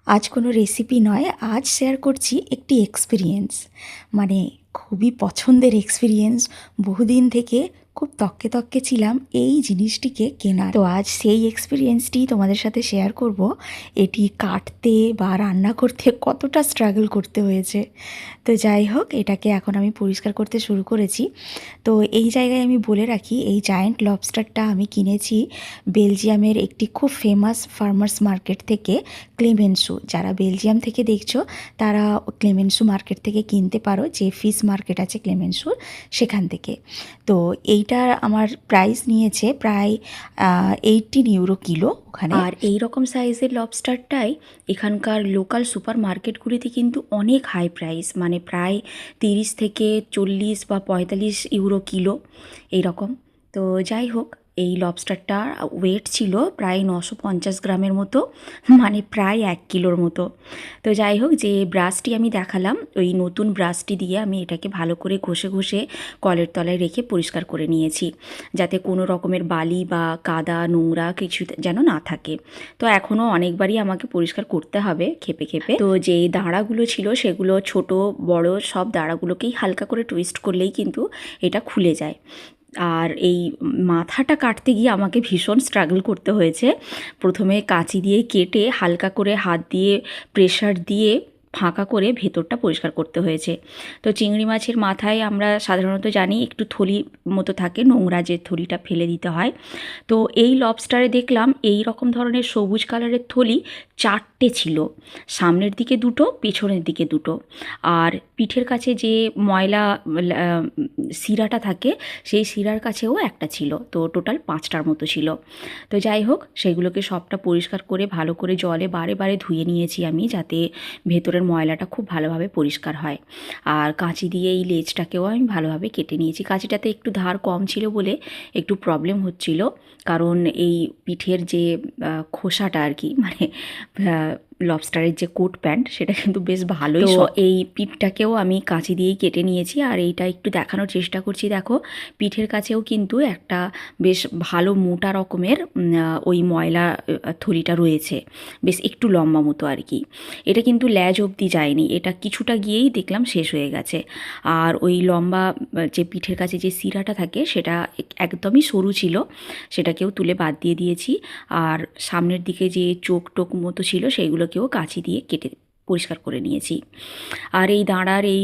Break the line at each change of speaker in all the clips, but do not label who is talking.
আজ কোনো রেসিপি নয়, আজ শেয়ার করছি একটি এক্সপিরিয়েন্স। মানে খুবই পছন্দের এক্সপিরিয়েন্স। বহুদিন থেকে খুব তককে তককে ছিলাম এই জিনিসটিকে কেনার। তো আজ সেই এক্সপিরিয়েন্সটি তোমাদের সাথে শেয়ার করব। এটি কাটতে বা রান্না করতে কতটা স্ট্রাগল করতে হয়েছে। তো যাই হোক, এটাকে এখন আমি পরিষ্কার করতে শুরু করেছি। তো এই জায়গায় আমি বলে রাখি, এই জায়ান্ট লবস্টারটা আমি কিনেছি বেলজিয়ামের একটি খুব ফেমাস ফার্মার্স মার্কেট থেকে, ক্লেমেন্সু। যারা বেলজিয়াম থেকে দেখছো তারা ক্লেমেন্সু মার্কেট থেকে কিনতে পারো, যে ফিশ মার্কেট আছে ক্লেমেন্সুর, সেখান থেকে। তো এইটার আমার প্রাইস নিয়েছে প্রায় 18 ইউরো কিলো ওখানে। আর এই রকম সাইজের লবস্টারটাই এখানকার লোকাল সুপার মার্কেটগুলিতে কিন্তু অনেক হাই প্রাইস, মানে প্রায় 30 থেকে 40 বা 45 ইউরো কিলো এইরকম। তো যাই হোক, এই লবস্টারটার ওয়েট ছিল প্রায় 950 গ্রামের মতো, মানে প্রায় 1 কিলোর মতো। তো যাই হোক, যে ব্রাশটি আমি দেখালাম, ওই নতুন ব্রাশটি দিয়ে আমি এটাকে ভালো করে ঘষে ঘষে কলের তলায় রেখে পরিষ্কার করে নিয়েছি, যাতে কোনো রকমের বালি বা কাদা নোংরা কিছু যেন না থাকে। তো এখনও অনেকবারই আমাকে পরিষ্কার করতে হবে খেপে খেপে। তো যে দাঁড়াগুলো ছিল সেগুলো ছোট বড় সব দাঁড়াগুলোকেই হালকা করে টুইস্ট করলেই কিন্তু এটা খুলে যায়। আর এই মাথাটা কাটতে গিয়ে আমাকে ভীষণ স্ট্রাগল করতে হয়েছে। প্রথমে কাঁচি দিয়ে কেটে হালকা করে হাত দিয়ে প্রেশার দিয়ে ফাঁকা করে ভেতরটা পরিষ্কার করতে হয়েছে। তো চিংড়ি মাছের মাথায় আমরা সাধারণত জানি একটু থলি মতো থাকে, নোংরা যে থলিটা ফেলে দিতে হয়। তো এই লবস্টারে দেখলাম এই রকম ধরনের সবুজ কালারের থলি 4টে ছিল, সামনের দিকে 2টো, পেছনের দিকে 2টো। আর পিঠের কাছে যে ময়লা শিরাটা থাকে সেই শিরার কাছেও একটা ছিল। তো টোটাল 5টার মতো ছিল। তো যাই হোক, সেগুলোকে সবটা পরিষ্কার করে ভালো করে জলে বারে বারে ধুয়ে নিয়েছি আমি, যাতে ভেতরের ময়লাটা খুব ভালোভাবে পরিষ্কার হয়। আর কাঁচি দিয়ে এই লেজটাকেও আমি ভালোভাবে কেটে নিয়েছি। কাঁচিটাতে একটু ধার কম ছিল বলে একটু প্রবলেম হচ্ছিল, কারণ এই পিঠের যে খোসাটা আর কি, মানে লবস্টারের যে কোট প্যান্ট, সেটা কিন্তু বেশ ভালোই। তো এই পিঠটাকেও আমি কাঁচি দিয়েই কেটে নিয়েছি। আর এইটা একটু দেখানোর চেষ্টা করছি, দেখো পিঠের কাছেও কিন্তু একটা বেশ ভালো মোটা রকমের ওই ময়লা থলিটা রয়েছে, বেশ একটু লম্বা মতো আর কি। এটা কিন্তু ল্যাজ অবধি যায়নি, এটা কিছুটা গিয়েই দেখলাম শেষ হয়ে গেছে। আর ওই লম্বা যে পিঠের কাছে যে শিরাটা থাকে সেটা একদমই সরু ছিল, সেটাকেও তুলে বাদ দিয়ে দিয়েছি। আর সামনের দিকে যে চোখ টোক মতো ছিল সেইগুলোকেও কাঁচি দিয়ে কেটে পরিষ্কার করে নিয়েছি। আর এই দাঁড়ার এই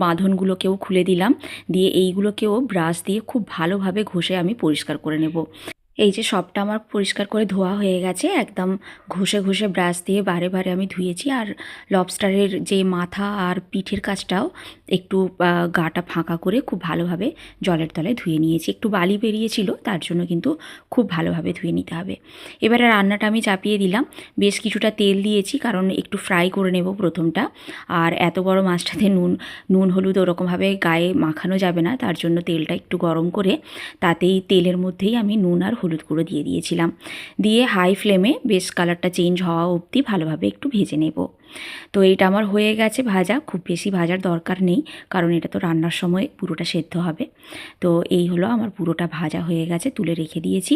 বাঁধনগুলোকেও খুলে দিলাম, দিয়ে এইগুলোকেও ব্রাশ দিয়ে খুব ভালোভাবে ঘষে আমি পরিষ্কার করে নেব। এই যে সবটা আমার পরিষ্কার করে ধোয়া হয়ে গেছে, একদম ঘষে ঘষে ব্রাশ দিয়ে বারে বারে আমি ধুয়েছি। আর লবস্টারের যে মাথা আর পিঠের কাছটাও একটু গাটা ফাঁকা করে খুব ভালোভাবে জলের তলায় ধুয়ে নিয়েছি। একটু বালি বেরিয়েছিল, তার জন্য কিন্তু খুব ভালোভাবে ধুয়ে নিতে হবে। এবারে রান্নাটা আমি চাপিয়ে দিলাম, বেশ কিছুটা তেল দিয়েছি, কারণ একটু ফ্রাই করে নেব প্রথমটা। আর এত বড় মাছটাতে নুন হলুদ ওরকমভাবে গায়ে মাখানো যাবে না, তার জন্য তেলটা একটু গরম করে তাতেই তেলের মধ্যেই আমি নুন আর হলুদ গুঁড়ো দিয়ে দিয়েছিলাম। দিয়ে হাই ফ্লেমে বেশ কালারটা চেঞ্জ হওয়া অবধি ভালোভাবে একটু ভেজে নেব। তো এটা আমার হয়ে গেছে ভাজা, খুব বেশি ভাজার দরকার নেই, কারণ এটা তো রান্নার সময় পুরোটা সেদ্ধ হবে। তো এই হলো আমার পুরোটা ভাজা হয়ে গেছে, তুলে রেখে দিয়েছি।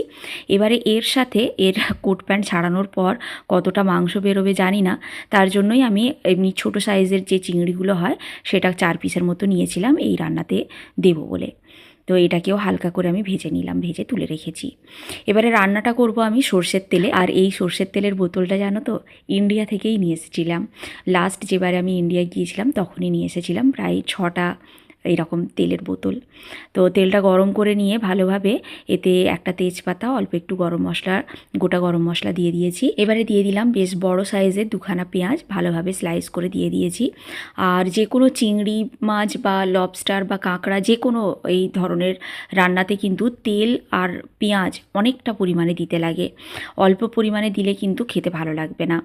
এবারে এর সাথে এর কোট প্যান্ট ছাড়ানোর পর কতটা মাংস বেরোবে জানি না, তার জন্যই আমি এমনি ছোটো সাইজের যে চিংড়িগুলো হয় সেটা 4 পিসের মতো নিয়েছিলাম এই রান্নাতে দেবো বলে। তো এটাকেও হালকা করে আমি ভেজে নিলাম, ভেজে তুলে রেখেছি। এবারে রান্নাটা করব আমি সর্ষের তেলে। আর এই সর্ষের তেলের বোতলটা জানো তো, ইন্ডিয়া থেকেই নিয়ে এসেছিলাম। লাস্ট যেবারে আমি ইন্ডিয়া গিয়েছিলাম তখনই নিয়ে এসেছিলাম প্রায় 6টা এইরকম তেলের বোতল। তো তেলটা গরম করে নিয়ে ভালোভাবে এতে একটা তেজপাতা, অল্প একটু গরম মশলা, গোটা গরম মশলা দিয়ে দিয়েছি। এবারে দিয়ে দিলাম বেশ বড় সাইজের 2খানা পেঁয়াজ, ভালোভাবে স্লাইস করে দিয়ে দিয়েছি। আর যে কোনো চিংড়ি মাছ বা লবস্টার বা কাঁকড়া যে কোনো এই ধরনের রান্নাতে কিন্তু তেল আর পেঁয়াজ অনেকটা পরিমাণে দিতে লাগে, অল্প পরিমাণে দিলে কিন্তু খেতে ভালো লাগবে না।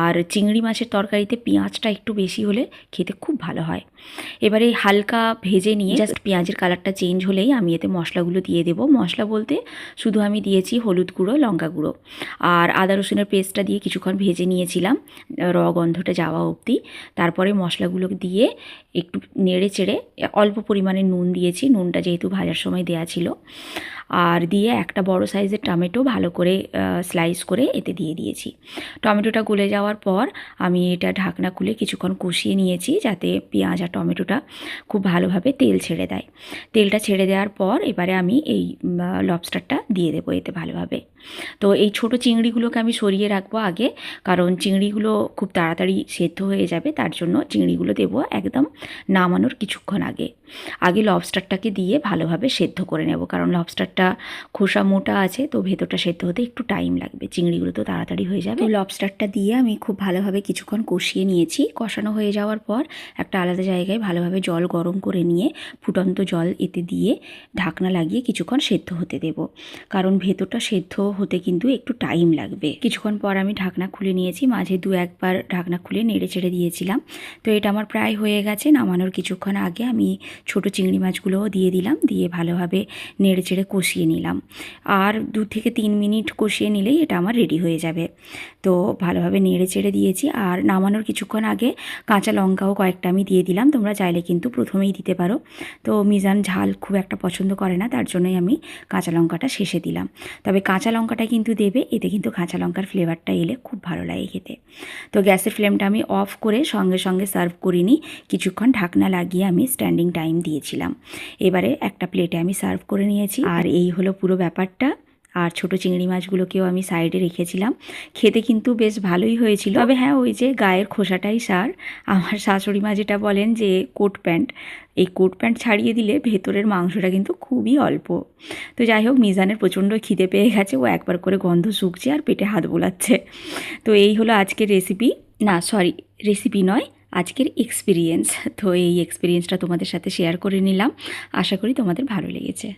আর চিংড়ি মাছের তরকারিতে পেঁয়াজটা একটু বেশি হলে খেতে খুব ভালো হয়। এবারে হালকা ভেজে নিয়ে জাস্ট পেঁয়াজের কালারটা চেঞ্জ হলেই আমি এতে মশলাগুলো দিয়ে দেবো। মশলা বলতে শুধু আমি দিয়েছি হলুদ গুঁড়ো, লঙ্কা গুঁড়ো আর আদা রসুনের পেস্টটা দিয়ে কিছুক্ষণ ভেজে নিয়েছিলাম গন্ধটা যাওয়া অবধি। তারপরে মশলাগুলো দিয়ে একটু নেড়ে চেড়ে অল্প পরিমাণে নুন দিয়েছি, নুনটা যেহেতু ভাজার সময় দেওয়া ছিল। আর দিয়ে একটা বড় সাইজের টমেটো ভালো করে স্লাইস করে এতে দিয়ে দিয়েছি। টমেটোটা গলে যাওয়ার পর আমি এটা ঢাকনা খুলে কিছুক্ষণ কষিয়ে নিয়েছি, যাতে পেঁয়াজ আর টমেটোটা খুব ভালোভাবে তেল ছেড়ে দেয়। তেলটা ছেড়ে দেওয়ার পর এবারে আমি এই লবস্টারটা দিয়ে দেবো এতে ভালোভাবে। তো এই ছোট চিংড়িগুলোকে আমি সরিয়ে রাখবো আগে, কারণ চিংড়িগুলো খুব তাড়াতাড়ি সেদ্ধ হয়ে যাবে, তার জন্য চিংড়িগুলো দেবো একদম নামানোর কিছুক্ষণ আগে। আগে লবস্টারটাকে দিয়ে ভালোভাবে সেদ্ধ করে নেব, কারণ লবস্টারটা খোসা মোটা আছে, তো ভেতরটা সেদ্ধ হতে একটু টাইম লাগবে, চিংড়িগুলো তো তাড়াতাড়ি হয়ে যাবে। তো লবস্টারটা দিয়ে আমি খুব ভালোভাবে কিছুক্ষণ কষিয়ে নিয়েছি। কষানো হয়ে যাওয়ার পর একটা আলাদা জায়গায় ভালোভাবে জল গরম করে নিয়ে ফুটন্ত জল এতে দিয়ে ঢাকনা লাগিয়ে কিছুক্ষণ সেদ্ধ হতে দেব, কারণ ভেতরটা সেদ্ধ হতে কিন্তু একটু টাইম লাগবে। কিছুক্ষণ পর আমি ঢাকনা খুলে নিয়েছি, মাঝে 2-1 বার ঢাকনা খুলে নেড়ে চেড়ে দিয়েছিলাম। তো এটা আমার প্রায় হয়ে গেছে। নামানোর কিছুক্ষণ আগে আমি ছোট চিংড়ি মাছগুলোও দিয়ে দিলাম, দিয়ে ভালোভাবে নেড়ে চেড়ে কষিয়ে নিলাম। আর 2 থেকে 3 মিনিট কষিয়ে নিলেই এটা আমার রেডি হয়ে যাবে। তো ভালোভাবে নেড়ে চেড়ে দিয়েছি। আর নামানোর কিছুক্ষণ আগে কাঁচা লঙ্কাও কয়েকটা আমি দিয়ে দিলাম, তোমরা চাইলে কিন্তু প্রথমেই দিতে পারো। তো মিজান ঝাল খুব একটা পছন্দ করে না, তার জন্যই আমি কাঁচা লঙ্কাটা শেষে দিলাম। তবে কাঁচা লঙ্কাটা কিন্তু দেবে, এতে কিন্তু কাঁচা লঙ্কার ফ্লেভারটা এলে খুব ভালো লাগে খেতে। তো গ্যাসের ফ্লেমটা আমি অফ করে সঙ্গে সঙ্গে সার্ভ করিনি, কিছুক্ষণ ঢাকনা লাগিয়ে আমি স্ট্যান্ডিং টাইম দিয়েছিলাম। এবারে একটা প্লেটে আমি সার্ভ করে নিয়েছি। আর এই হলো পুরো ব্যাপারটা। আর ছোটো চিংড়ি মাছগুলোকেও আমি সাইডে রেখেছিলাম। খেতে কিন্তু বেশ ভালোই হয়েছিল। তবে হ্যাঁ, ওই যে গায়ের খোসাটাই সার। আমার শাশুড়ি মা যেটা বলেন যে কোট প্যান্ট, এই কোট প্যান্ট ছাড়িয়ে দিলে ভেতরের মাংসটা কিন্তু খুবই অল্প। তো যাই হোক, মিজানের প্রচণ্ড খিদে পেয়ে গেছে, ও একবার করে গন্ধ শুকছে আর পেটে হাত বোলাচ্ছে। তো এই হলো আজকের রেসিপি, না সরি রেসিপি নয়, আজকের এক্সপিরিয়েন্স। তো এই এক্সপিরিয়েন্সটা তোমাদের সাথে শেয়ার করে নিলাম, আশা করি তোমাদের ভালো লেগেছে।